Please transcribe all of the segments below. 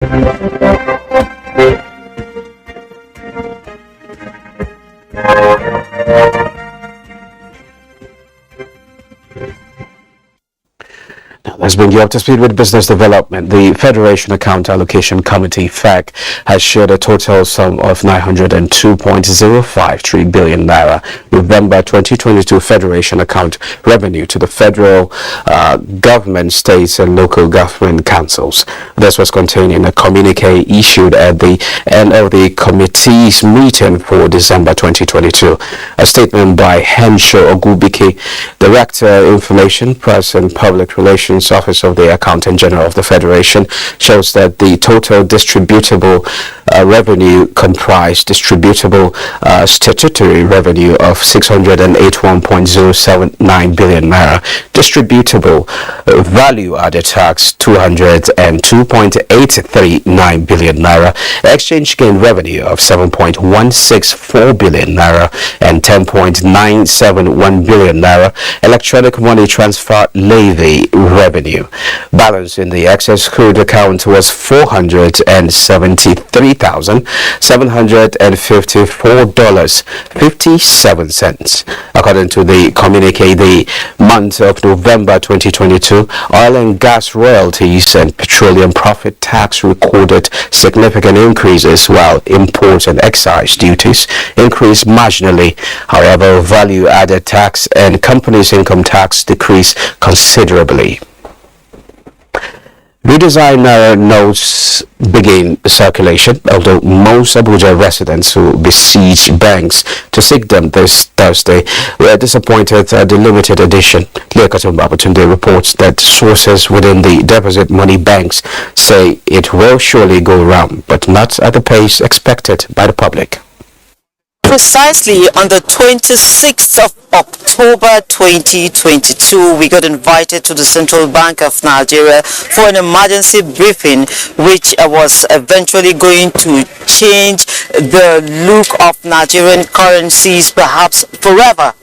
Let's bring you up to speed with business development. The Federation Account Allocation Committee, FAC, has shared a total sum of 902.053 billion naira November 2022 Federation account revenue to the federal government, states and local government councils. This was contained in a communique issued at the end of the committee's meeting for December 2022. A statement by Henshaw Ogubike, Director, Information, Press and Public Relations Office of the Accountant General of the Federation, shows that the total distributable revenue comprised distributable statutory revenue of 681.079 billion naira, distributable value added tax 202.839 billion naira, exchange gain revenue of 7.164 billion naira and 10.971 billion naira, electronic money transfer levy revenue. Balance in the excess crude account was $473,754.57. According to the communique, the month of November 2022, oil and gas royalties and petroleum profit tax recorded significant increases, while import and excise duties increased marginally. However, value-added tax and companies' income tax decreased considerably. Redesign Naira notes begin circulation, although most Abuja residents who besieged banks to seek them this Thursday were disappointed at the limited edition. Leokatum Babatunde reports that sources within the deposit money banks say it will surely go around, but not at the pace expected by the public. Precisely on the 26th of October 2022, we got invited to the Central Bank of Nigeria for an emergency briefing, which was eventually going to change the look of Nigerian currencies, perhaps forever.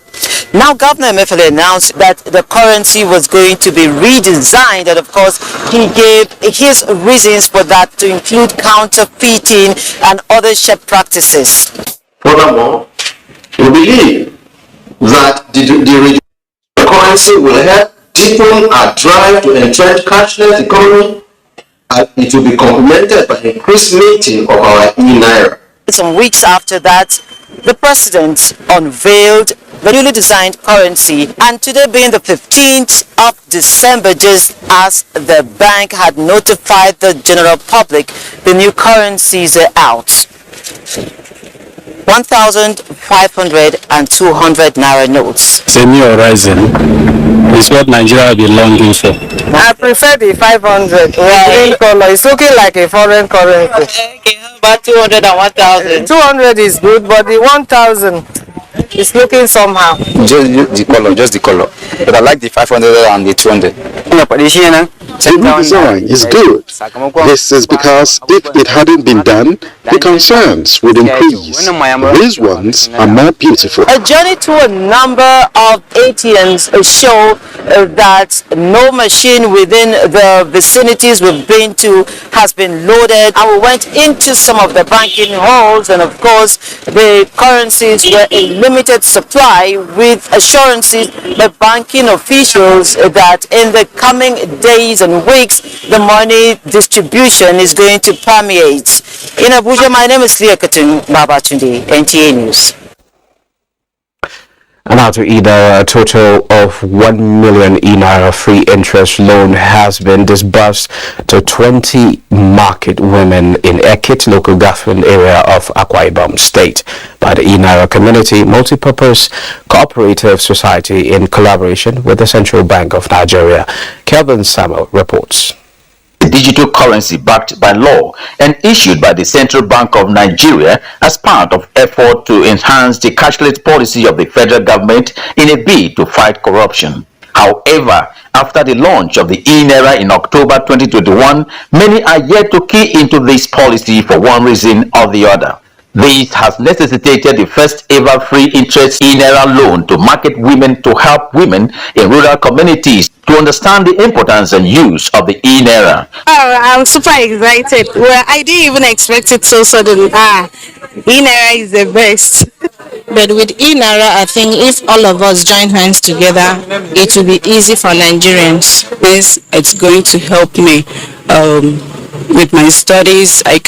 Now, Governor Emefiele announced that the currency was going to be redesigned, and of course, he gave his reasons for that, to include counterfeiting and other shape practices. Furthermore, we believe that the currency will help deepen our drive to entrench cashless economy, and it will be complemented by increased meeting of our e-Naira. Some weeks after that, the president unveiled the newly designed currency, and today being the 15th of December, just as the bank had notified the general public, the new currencies are out. 1,500 and 200 naira notes. Semi horizon is what Nigeria will be longing for. I prefer the 500. Green color. It's looking like a foreign currency. Okay, how about 200 and 1,000? 200 is good, but the 1,000 is looking somehow. Just the color. But I like the 500 and the 200. The redesign is good. This is because if it hadn't been done, the concerns would increase. These ones are more beautiful. A journey to a number of ATMs show that no machine within the vicinities we've been to has been loaded, and we went into some of the banking halls, and of course the currencies were in limited supply, with assurances by banking officials that in the coming days and weeks the money distribution is going to permeate. In Abuja, my name is Leokatum Babatunde, NTA News. And now to e-Naira, a total of 1 million e-Naira free interest loan has been disbursed to 20 market women in Ekit local government area of Akwa Ibom State by the e-Naira Community Multipurpose Cooperative Society in collaboration with the Central Bank of Nigeria. Kelvin Samuel reports. Digital currency backed by law and issued by the Central Bank of Nigeria as part of effort to enhance the cashless policy of the federal government in a bid to fight corruption. However, after the launch of the e-Naira in October 2021, many are yet to key into this policy for one reason or the other. This has necessitated the first ever free interest e-naira loan to market women to help women in rural communities to understand the importance and use of the e-naira. Oh, I'm super excited. Well, I didn't even expect it so sudden. E-naira is the best. But with e-naira, I think if all of us join hands together, it will be easy for Nigerians. Yes, it's going to help me with my studies. If I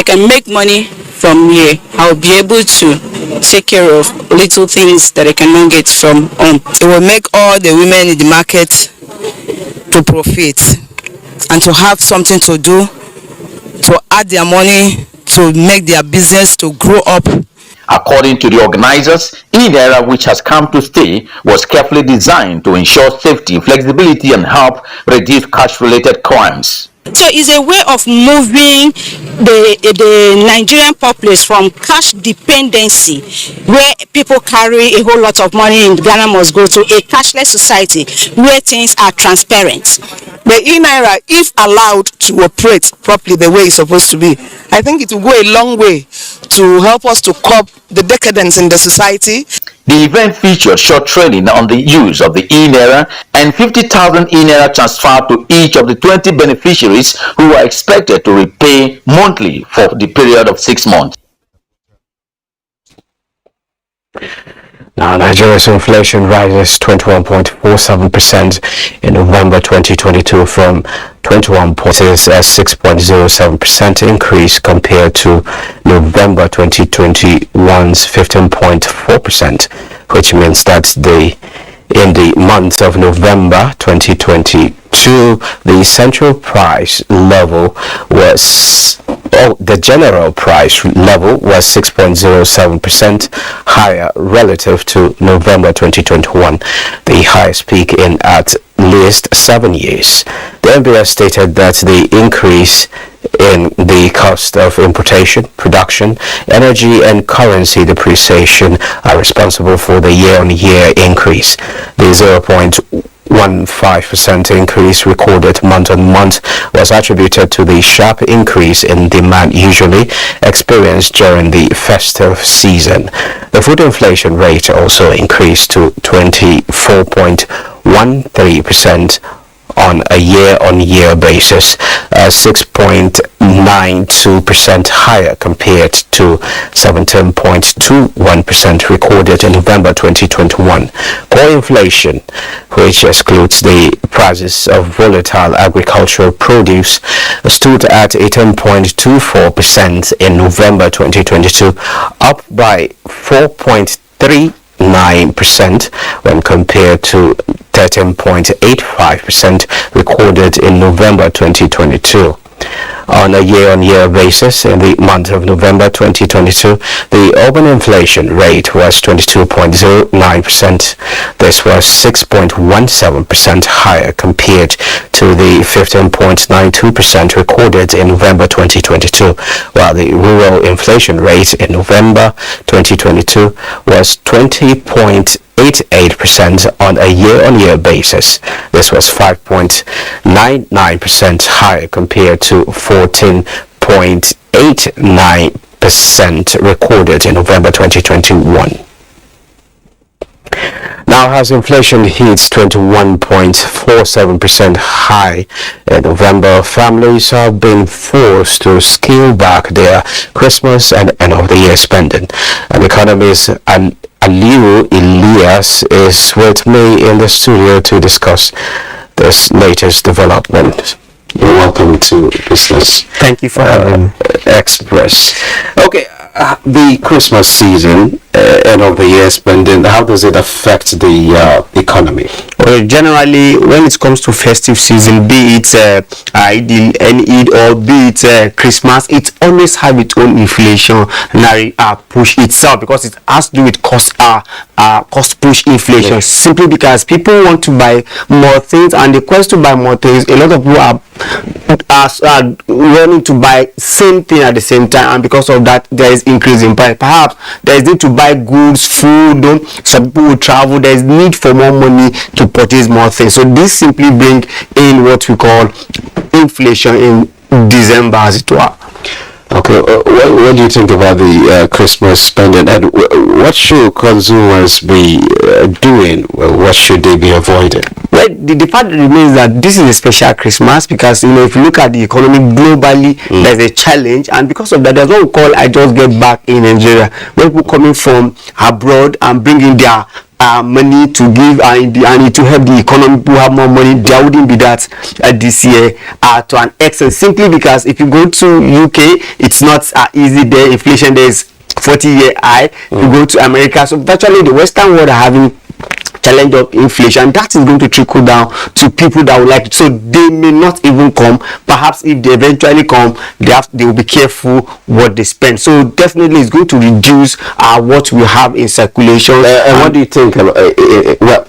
can make money from here, I'll be able to take care of little things that I cannot get from home. It will make all the women in the market to profit and to have something to do, to add their money, to make their business to grow up. According to the organizers, e-naira, which has come to stay, was carefully designed to ensure safety, flexibility, and help reduce cash-related crimes. So it's a way of moving the Nigerian populace from cash dependency, where people carry a whole lot of money in Ghana, must go to a cashless society where things are transparent. The e-naira, if allowed to operate properly the way it's supposed to be, I think it will go a long way to help us to curb the decadence in the society. The event featured short training on the use of the e-naira and 50,000 e-naira transferred to each of the 20 beneficiaries who are expected to repay monthly for the period of 6 months. Now, Nigeria's inflation rises 21.47% in November 2022 from 6.07% increase compared to November 2021's 15.4%, which means that in the month of November 2022, the central price level was the general price level was 6.07% higher relative to November 2021, the highest peak in at least 7 years. The NBS stated that the increase in the cost of importation, production, energy and currency depreciation are responsible for the year-on-year increase. The 0.15% increase recorded month-on-month was attributed to the sharp increase in demand usually experienced during the festive season. The food inflation rate also increased to 24.13% on a year-on-year basis, 6.92% higher compared to 17.21% recorded in November 2021. Core inflation, which excludes the prices of volatile agricultural produce, stood at 18.24% in November 2022, up by 4.39% when compared to 13.85% recorded in November 2022. On a year-on-year basis, in the month of November 2022, the urban inflation rate was 22.09%. This was 6.17% higher compared to the 15.92% recorded in November 2022, while the rural inflation rate in November 2022 was 20.88% on a year-on-year basis. This was 5.99% higher compared to 14.89% recorded in November 2021. Now, as inflation hits 21.47% high in November, families have been forced to scale back their Christmas and end-of-the-year spending. And economist Aliu Elias is with me in the studio to discuss this latest development. You're welcome to Business. Thank you for having Express. Okay, the Christmas season, end of the year spending, how does it affect the economy? Well, generally, when it comes to festive season, be it Eid or be it Christmas, it always have its own inflationary push itself, because it has to do with cost push inflation. Yes. Simply because people want to buy more things, and the quest to buy more things, a lot of people are running to buy same thing at the same time, and because of that there is increase in price. Perhaps there is need to buy goods, food, some people will travel, there is need for more money to purchase more things. So this simply bring in what we call inflation in December, as it were. Okay, what do you think about the Christmas spending, and what should consumers be doing? What should they be avoiding? Well, the fact remains that this is a special Christmas because, if you look at the economy globally, there's a challenge, and because of that, there's what we call "I just get back" in Nigeria, where people coming from abroad and bringing their money to give and to help the economy. People have more money. There wouldn't be that this year to an extent, simply because if you go to UK, it's not easy there. Inflation there is 40-year high. You go to America, so virtually the Western world are having challenge of inflation. That is going to trickle down to people that would like it, so they may not even come. Perhaps if they eventually come, they will be careful what they spend. So definitely it's going to reduce what we have in circulation. And what do you think? Well,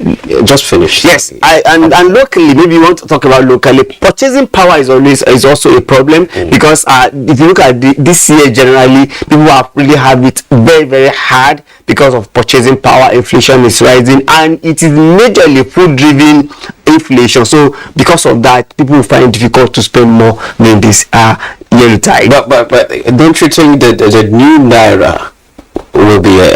just finish. Yes, and locally, maybe you want to talk about locally. Purchasing power is also a problem, because if you look at this year generally, people have really had it very, very hard because of purchasing power. Inflation is rising, and it is majorly food-driven inflation. So because of that, people will find it difficult to spend more than this yearly tide. But don't you think that the new naira will be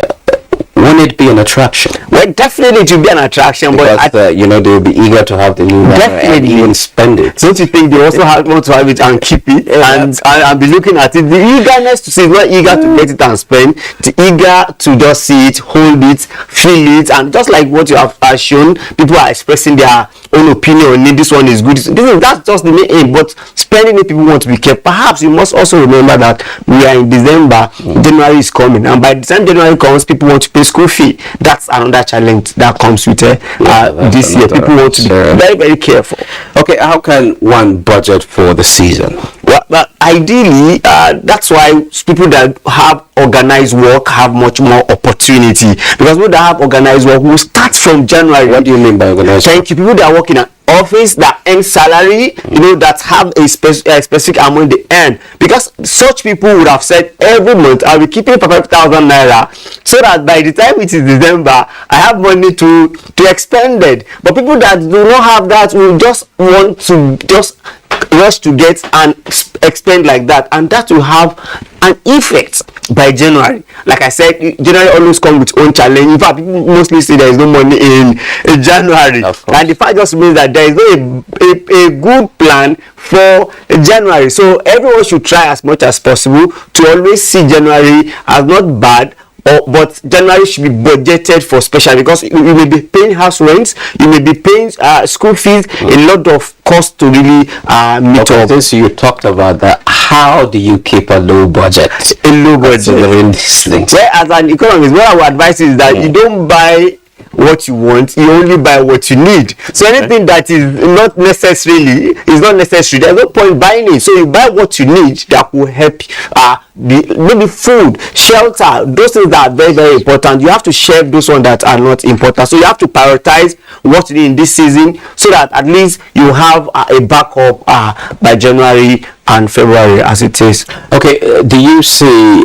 won't it be an attraction? Well, definitely it will be an attraction, because they will be eager to have the new naira and even spend it. Don't you think they also want to have it and keep it and be looking at it? The eagerness to see it, not eager to get it and spend, the eager to just see it, hold it, feel it, and just like what you have shown, people are expressing their own opinion on it. This one is good. That's just the main aim. But spending it, people want to be careful. Perhaps you must also remember that we are in December. January is coming, and by the time January comes, people want to pay school fee. That's another challenge that comes with this year. People want to be very, very careful. Okay, how can one budget for the season? Well, ideally, that's why people that have organized work have much more opportunity, because people that have organized work will start from January. What do you mean by organized work? Thank you. People that work in an office that earn salary, that have a specific amount they earn, because such people would have said every month I'll be keeping 5,000 naira, so that by the time it is December I have money to expend it. But people that do not have that will just want to rush to get and expend like that, and that will have an effect by January. Like I said, January always comes with own challenge. In fact, people mostly say there is no money in January, and the fact just means that there is no a good plan for January. So everyone should try as much as possible to always see January as not bad, but January should be budgeted for special, because you may be paying house rents, you may be paying school fees, a lot of costs to really meet up. Since you talked about that, how do you keep a low budget? A low budget. Well, as an economist, what I would advise is that you don't buy what you want, you only buy what you need. So anything that is not necessary, there's no point buying it. So you buy what you need that will help maybe food, shelter, those things that are very, very important. You have to shelve those ones that are not important. So you have to prioritize what you need in this season, so that at least you have a backup by January and February as it is. Okay, do you see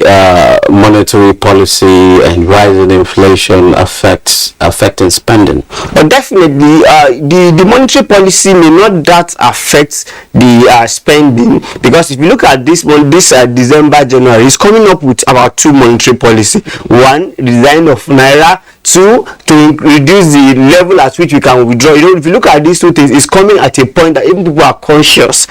monetary policy and rising inflation affecting spending? But definitely, the monetary policy may not that affect the spending, because if you look at this December, January, it's coming up with about two monetary policy. One, design of naira. Two, to reduce the level at which we can withdraw. If you look at these two things, it's coming at a point that even people are cautious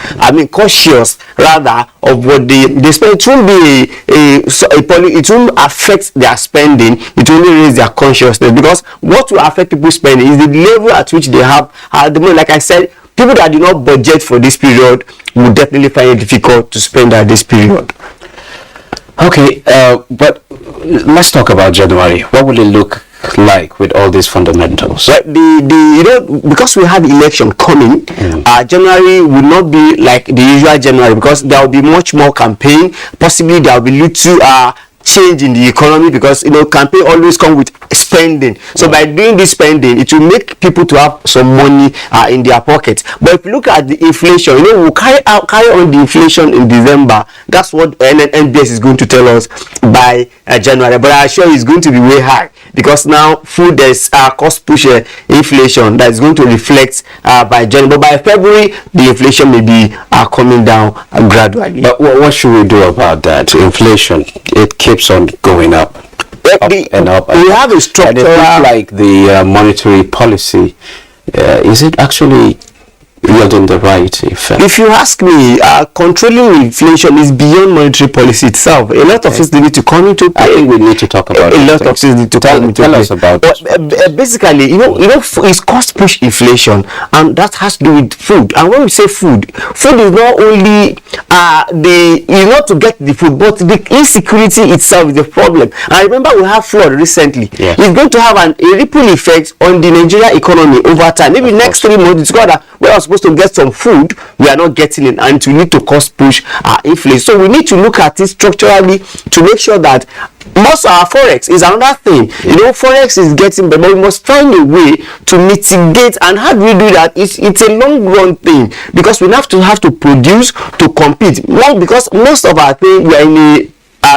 rather of what they spend. It won't be it won't affect their spending. It will only raise their consciousness, because what will affect people's spending is the level at which they have the money. Like I said, people that do not budget for this period will definitely find it difficult to spend at this period. Okay, but let's talk about January. What will it look like with all these fundamentals? Well, because we have election coming, January will not be like the usual January, because there will be much more campaign. Possibly there will be little change in the economy, because campaign always come with spending. So by doing this spending, it will make people to have some money in their pocket. But if you look at the inflation, we'll carry on the inflation in December. That's what NBS is going to tell us by January. But I assure you it's going to be way high, because now food, there's cost push inflation that is going to reflect by January. But by February, the inflation may be coming down gradually. But what should we do about that? Inflation, it keeps on going up. And up. We have a structural, like the monetary policy. Is it actually yielding the right effect? If you ask me, controlling inflation is beyond monetary policy itself. A lot of things need to come into play. I think we need to talk about a lot of things need to come into play. Tell us about basically, it's cost push inflation, and that has to do with food. And when we say food is not only not to get the food, but the insecurity itself is the problem. I remember we have flood recently. Yeah. It's going to have a ripple effect on the Nigerian economy over time. Maybe next 3 months, it's got that we are supposed to get some food, we are not getting it, and we need to cost push inflation. So we need to look at it structurally to make sure that most of our forex is another thing. Forex is getting better, but we must find a way to mitigate. And how do we do that? It's a long run thing, because we have to produce to compete. Because most of our things, we are in a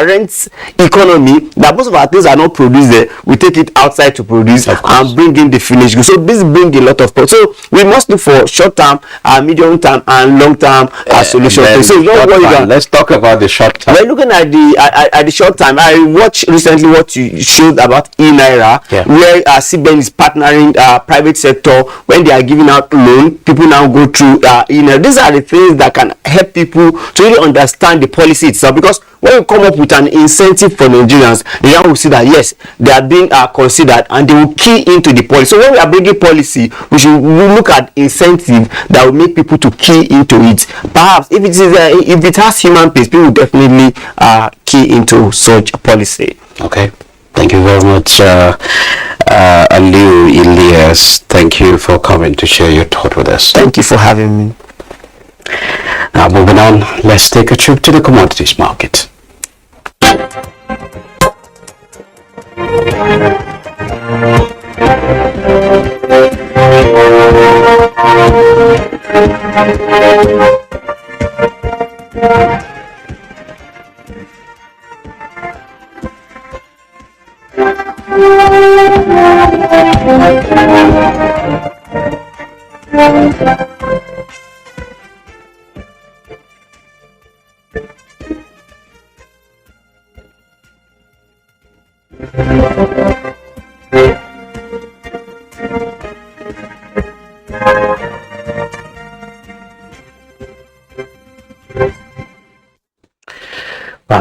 rent economy, that most of our things are not produced there. We take it outside to produce and bring in the finished goods. So this brings a lot of products. So we must look for short term, medium term, and long term solutions. So let's talk about the short term. We're looking at the short term. I watched recently what you showed about e-Naira, where CBN is partnering private sector when they are giving out loan. People now go through e-Naira. These are the things that can help people to really understand the policy itself, because when you come up with an incentive for Nigerians, they will see that yes, they are being considered, and they will key into the policy. So when we are bringing policy, we should look at incentive that will make people to key into it. Perhaps if it has human pays, people will definitely key into such a policy. Okay, thank you very much, Aliu Elias. Thank you for coming to share your thought with us. Thank you for having me. Now moving on, let's take a trip to the commodities market.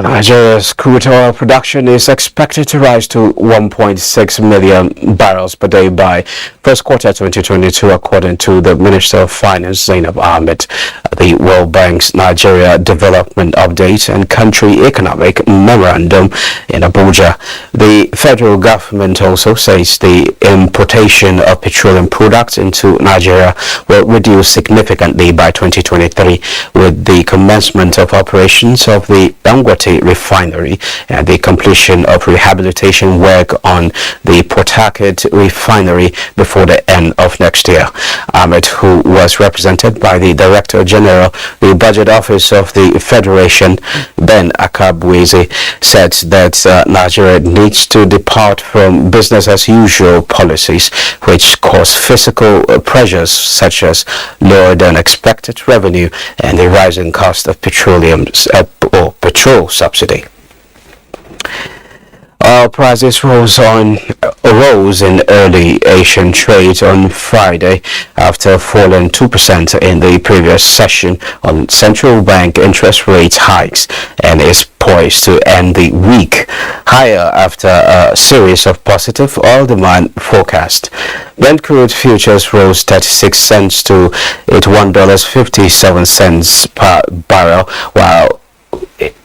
Nigeria's crude oil production is expected to rise to 1.6 million barrels per day by first quarter 2022, according to the Minister of Finance, Zainab Ahmed. The World Bank's Nigeria Development Update and Country Economic Memorandum in Abuja. The federal government also says the importation of petroleum products into Nigeria will reduce significantly by 2023 with the commencement of operations of the Dangote refinery and the completion of rehabilitation work on the Port Harcourt refinery before the end of next year. Ahmed, who was represented by the Director General, the Budget Office of the Federation, Ben Akabweze, said that Nigeria needs to depart from business as usual policies which cause fiscal pressures such as lower than expected revenue and the rising cost of petroleum or petrol subsidy. Oil prices rose in early Asian trade on Friday after falling 2% in the previous session on central bank interest rate hikes, and is poised to end the week higher after a series of positive oil demand forecasts. Brent crude futures rose 36 cents to $1.57 per barrel, while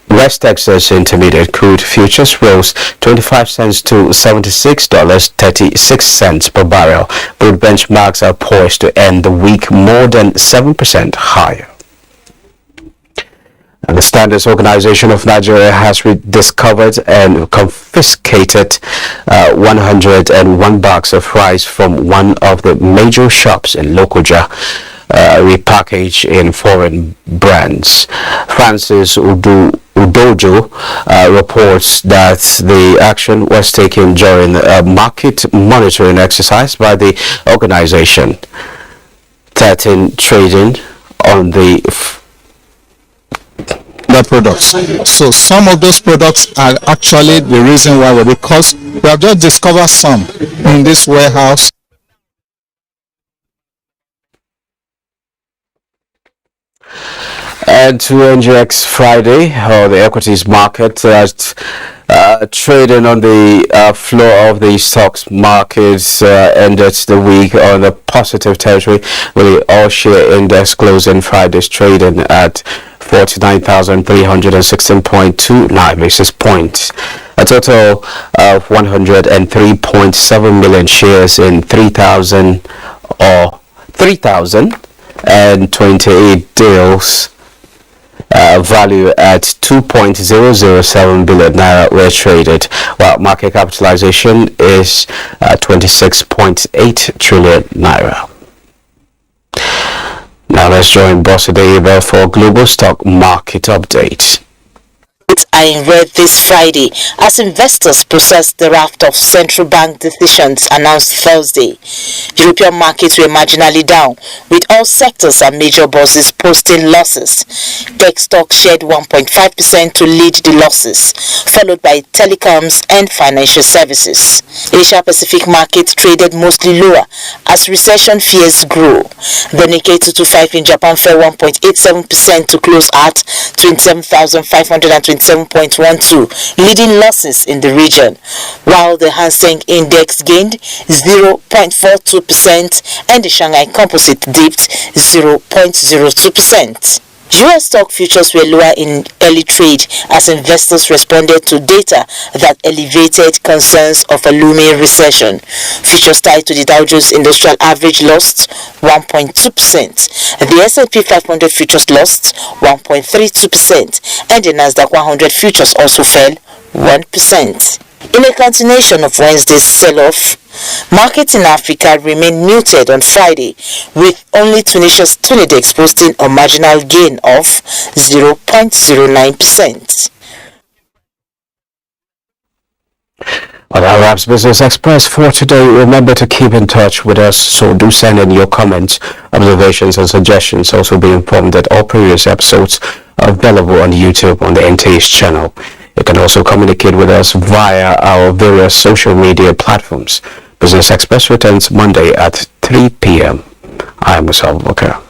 West Texas Intermediate crude futures rose 25 cents to $76.36 per barrel. Both benchmarks are poised to end the week more than 7% higher. And the Standards Organization of Nigeria has discovered and confiscated 101 bags of rice from one of the major shops in Lokoja, repackaged in foreign brands. Francis Udojo reports that the action was taken during a market monitoring exercise by the organization. 13 trading on the products. So some of those products are actually the reason why, because we have just discovered some in this warehouse. And to NGX Friday, or the equities market, trading on the floor of the stocks markets ended the week on a positive territory, with the all-share index closing Friday's trading at 49,316.29 basis points. A total of 103.7 million shares in 3,028 deals, value at 2.007 billion naira were traded, while market capitalization is 26.8 trillion naira. Now let's join Boss Adeyeba for global stock market update. Are in red this Friday as investors process the raft of central bank decisions announced Thursday. European markets were marginally down, with all sectors and major bourses posting losses. Tech stocks shed 1.5% to lead the losses, followed by telecoms and financial services. Asia Pacific markets traded mostly lower as recession fears grew. The Nikkei 225 in Japan fell 1.87% to close at 27,527.12, leading losses in the region, while the Hang Seng Index gained 0.42% and the Shanghai Composite dipped 0.02%. US stock futures were lower in early trade as investors responded to data that elevated concerns of a looming recession. Futures tied to the Dow Jones Industrial Average lost 1.2%. The S&P 500 futures lost 1.32%, and the Nasdaq 100 futures also fell 1%. In a continuation of Wednesday's sell-off, markets in Africa remained muted on Friday, with only Tunisia's Tunidex posting a marginal gain of 0.09%. On our Arabs Business Express for today, remember to keep in touch with us, so do send in your comments, observations and suggestions. Also be informed that all previous episodes are available on YouTube on the NTA's channel. You can also communicate with us via our various social media platforms. Business Express returns Monday at 3 p.m. I am Musa Abubakar.